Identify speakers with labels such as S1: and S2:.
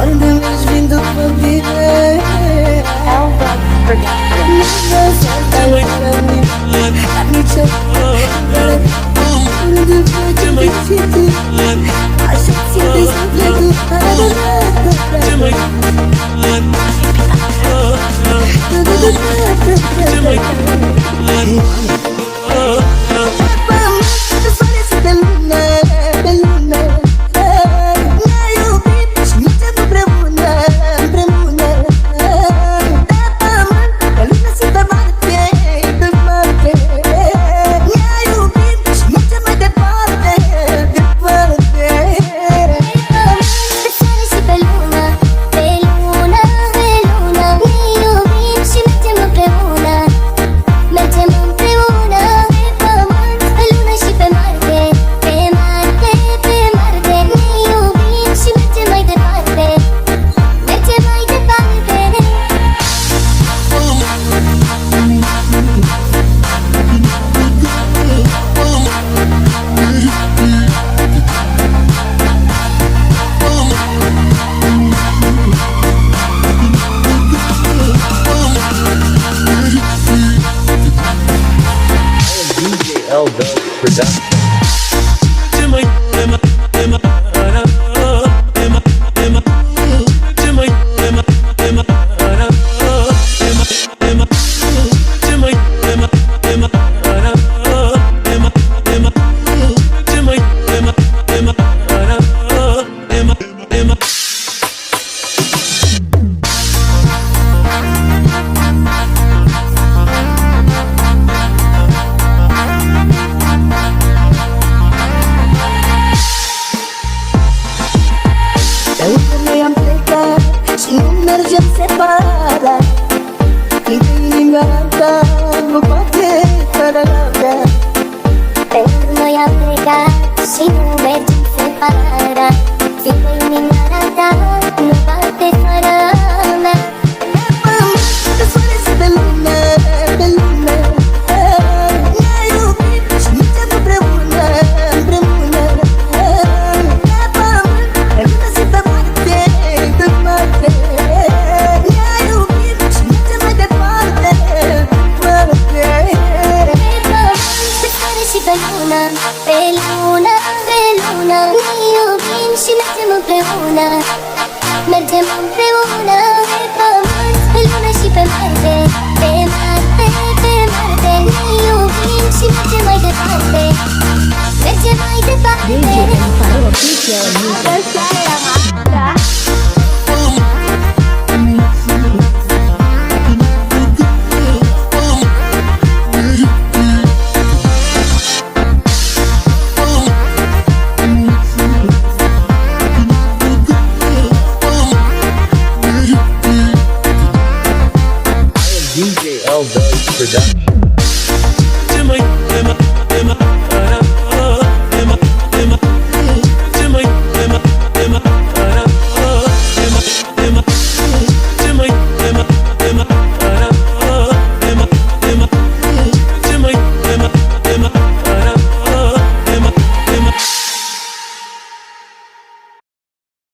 S1: Andamos vindo pra viver.
S2: Production.
S1: Se não mergem separa, quem tem gata no bater para nada.
S3: Tengo a pegar, si no mergem separa, quem tem gata no bater para nada.
S1: Te sueles de luna, de luna.
S3: Beluna, beluna, io vinci, mettiamo preuna, mettiamo preuna, e beluna si per Marte, io vinci, mettiamo de parte, mettiamo de parte.
S4: DJ Empire Official Music.
S2: DJ L Doug Production.